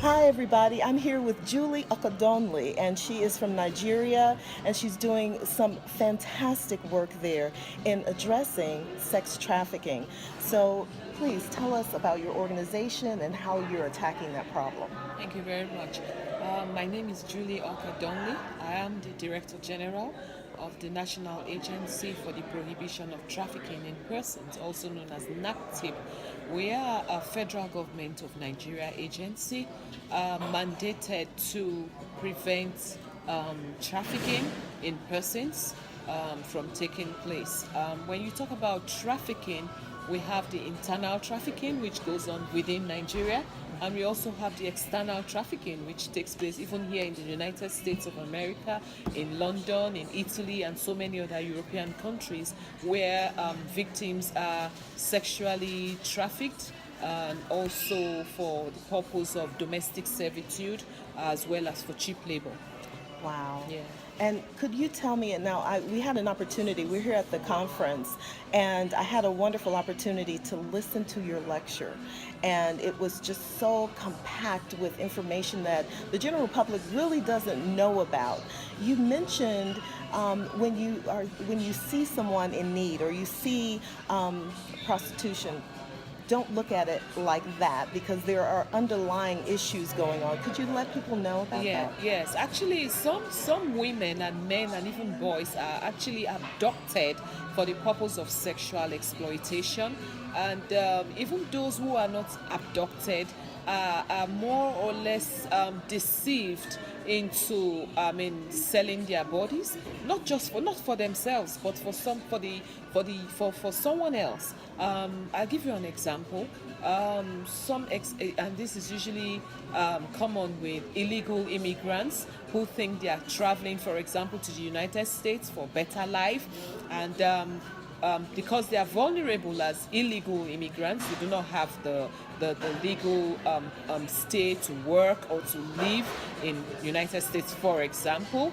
Hi, everybody. I'm here with Julie Okah, and she is from Nigeria, and she's doing some fantastic work there in addressing sex trafficking. So, please tell us about your organization and how you're attacking that problem. Thank you very much. My name is Julie Okah Donli. I am the Director General of the National Agency for the Prohibition of Trafficking in Persons, also known as NAPTIP. We are a federal government of Nigeria agency mandated to prevent trafficking in persons from taking place. When you talk about trafficking, we have the internal trafficking, which goes on within Nigeria, and we also have the external trafficking, which takes place even here in the United States of America, in London, in Italy, and so many other European countries where victims are sexually trafficked and also for the purpose of domestic servitude as well as for cheap labor. Wow. Yeah. And could you tell me, and now we had an opportunity, we're here at the conference, and I had a wonderful opportunity to listen to your lecture. And it was just so compact with information that the general public really doesn't know about. You mentioned when you see someone in need or you see prostitution, don't look at it like that because there are underlying issues going on. Could you let people know about Yeah, that? yes. Actually, some women and men and even boys are actually abducted for the purpose of sexual exploitation, and even those who are not abducted are more or less deceived into, selling their bodies, not for themselves, but for someone else. I'll give you an example. And this is usually common with illegal immigrants who think they are traveling, for example, to the United States for better life, and because they are vulnerable as illegal immigrants, they do not have the legal stay to work or to live in United States, for example.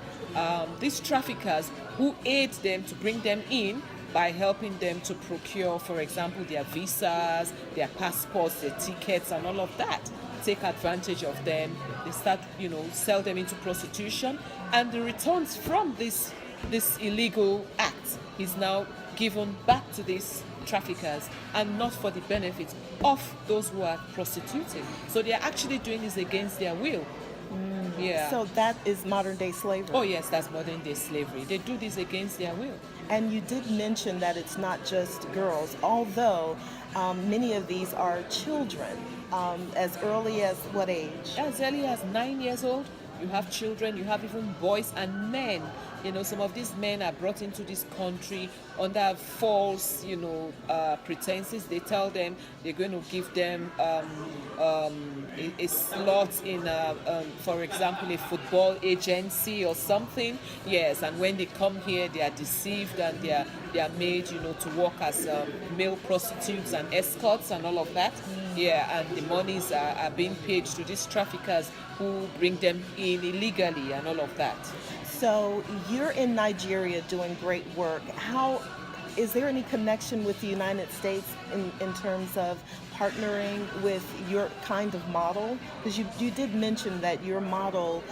These traffickers who aid them to bring them in by helping them to procure, for example, their visas, their passports, their tickets, and all of that. Take advantage of them. They start, sell them into prostitution, and the returns from this illegal act is now given back to these traffickers and not for the benefit of those who are prostituting. So they are actually doing this against their will. Yeah. So that is modern day slavery. Oh yes, that's modern day slavery. They do this against their will. And you did mention that it's not just girls, although many of these are children. As early as what age? As early as 9 years old, you have children, you have even boys and men. Some of these men are brought into this country under false, pretenses. They tell them they're going to give them a slot in, for example, a football agency or something. Yes, and when they come here, they are deceived and they are made, to work as male prostitutes and escorts and all of that. Yeah, and the monies are being paid to these traffickers who bring them in illegally and all of that. So you're in Nigeria doing great work. How is there any connection with the United States in terms of partnering with your kind of model? Because you did mention that your model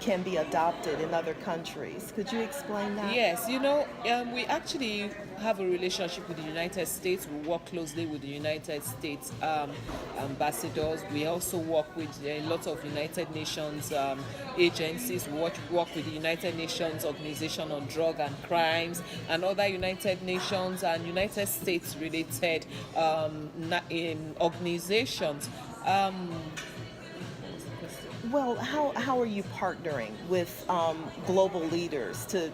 can be adopted in other countries. Could you explain that? Yes, we actually have a relationship with the United States. We work closely with the United States ambassadors. We also work with a lot of United Nations agencies. We work with the United Nations Organization on Drug and Crimes and other United Nations and United States related organizations. Well, how are you partnering with global leaders to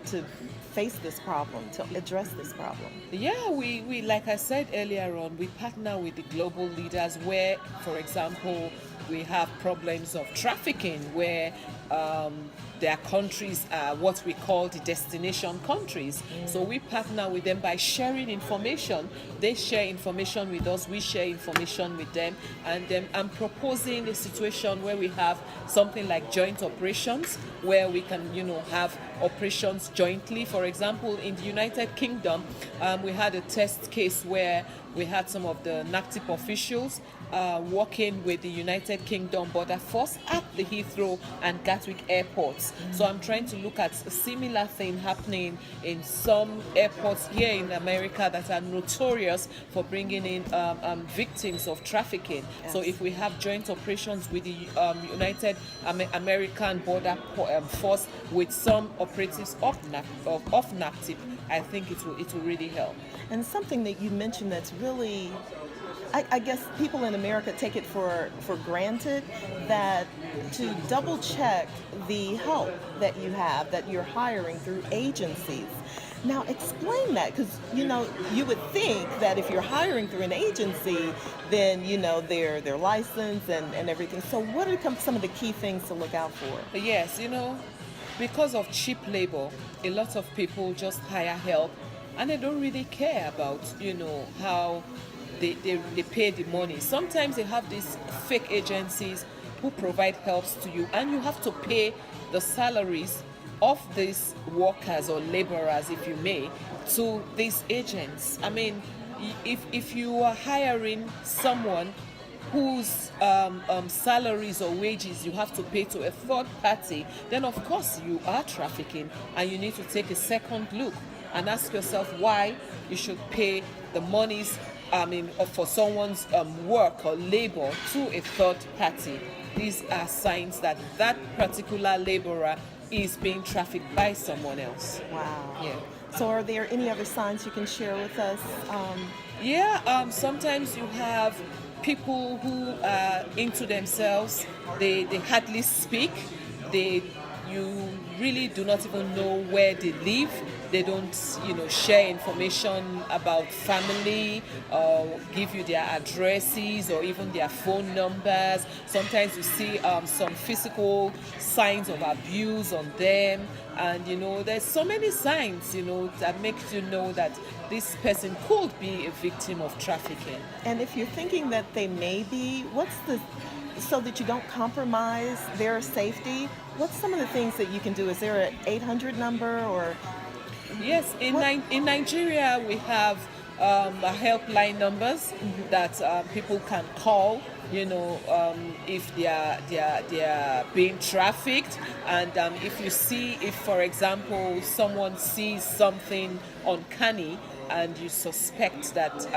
face this problem, to address this problem? Yeah, we like I said earlier on, we partner with the global leaders where, for example, we have problems of trafficking where their countries are what we call the destination countries. So we partner with them by sharing information. They share information with us, we share information with them, and I'm proposing a situation where we have something like joint operations, where we can, have operations jointly. For example, in the United Kingdom, we had a test case where we had some of the NAPTIP officials working with the United Kingdom Border Force at the Heathrow and Gatwick airports. So I'm trying to look at a similar thing happening in some airports here in America that are notorious for bringing in victims of trafficking. Yes. So if we have joint operations with the United American Border Force with some operatives of NAPTIP, I think it will really help. And something that you mentioned that's really, I guess people in America take it for granted, that to double check the help that you have, that you're hiring through agencies. Now explain that, because you would think that if you're hiring through an agency, then they're licensed and everything. So what are some of the key things to look out for? Yes, because of cheap labor, a lot of people just hire help and they don't really care about how they pay the money. Sometimes they have these fake agencies who provide helps to you, and you have to pay the salaries of these workers or laborers, if you may, to these agents. I mean, if you are hiring someone whose salaries or wages you have to pay to a third party, then of course you are trafficking, and you need to take a second look and ask yourself why you should pay the monies for someone's work or labor to a third party. These are signs that that particular laborer is being trafficked by someone else. Wow. Yeah. So are there any other signs you can share with us? Sometimes you have people who are into themselves. They hardly speak. You really do not even know where they live. They don't, share information about family, or give you their addresses or even their phone numbers. Sometimes you see some physical signs of abuse on them, and there's so many signs, that makes you know that this person could be a victim of trafficking. And if you're thinking that they may be, so that you don't compromise their safety, what's some of the things that you can do? Is there an 800 number or? Yes, in Nigeria we have helpline numbers that people can call. If they are being trafficked, and if for example someone sees something uncanny and you suspect that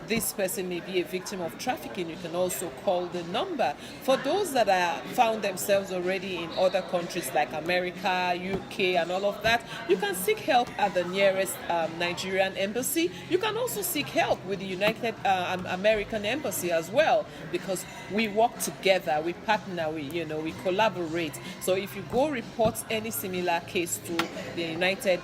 this person may be a victim of trafficking, you can also call the number. For those that are found themselves already in other countries like America, UK, and all of that, you can seek help at the nearest Nigerian embassy. You can also seek help with the United American Embassy as well, because we work together, we partner, we collaborate. So if you go report any similar case to the United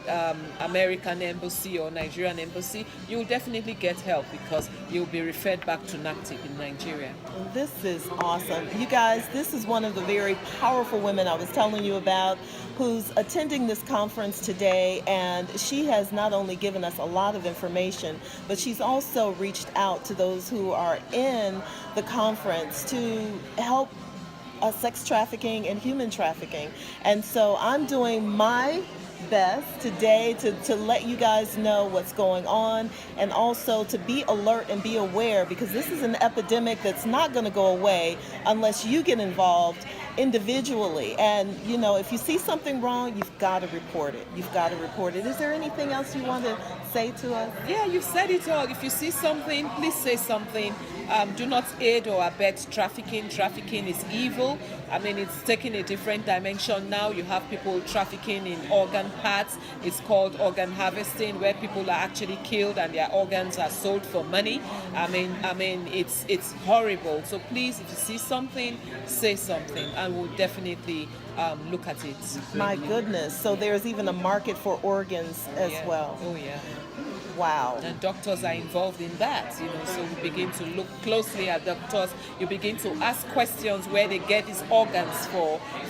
American Embassy or Nigerian Embassy, you'll definitely get help, because you'll be referred back to NAPTIP in Nigeria. This is awesome. You guys, this is one of the very powerful women I was telling you about, who's attending this conference today, and she has not only given us a lot of information, but she's also reached out to those who are in the conference to help sex trafficking and human trafficking. And so I'm doing my best today to let you guys know what's going on, and also to be alert and be aware, because this is an epidemic that's not going to go away unless you get involved individually. And if you see something wrong, you've got to report it. Is there anything else you want to say to us? Yeah, you've said it all. If you see something, please say something. Do not aid or abet trafficking. Trafficking is evil. I mean, it's taking a different dimension now. You have people trafficking in organ parts. It's called organ harvesting, where people are actually killed and their organs are sold for money. I mean, it's horrible. So please, if you see something, say something, and we'll definitely look at it. My goodness. So there's even a market for organs as well. Oh, yeah. Wow. And doctors are involved in that, so we begin to look closely at doctors. You begin to ask questions where they get these organs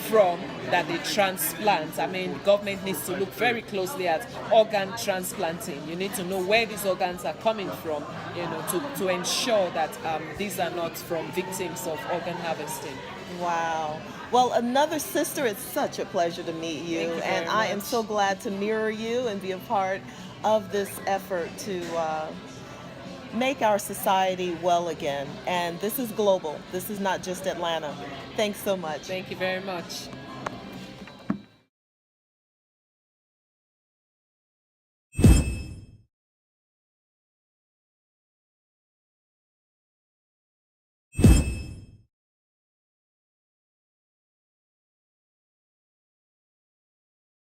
from that they transplant. I mean, government needs to look very closely at organ transplanting. You need to know where these organs are coming from, to ensure that these are not from victims of organ harvesting. Wow. Well, another sister, it's such a pleasure to meet you. Thank you and very I am much. so glad to mirror you and be a part of this effort to make our society well again. And this is global. This is not just Atlanta. Thanks so much. Thank you very much.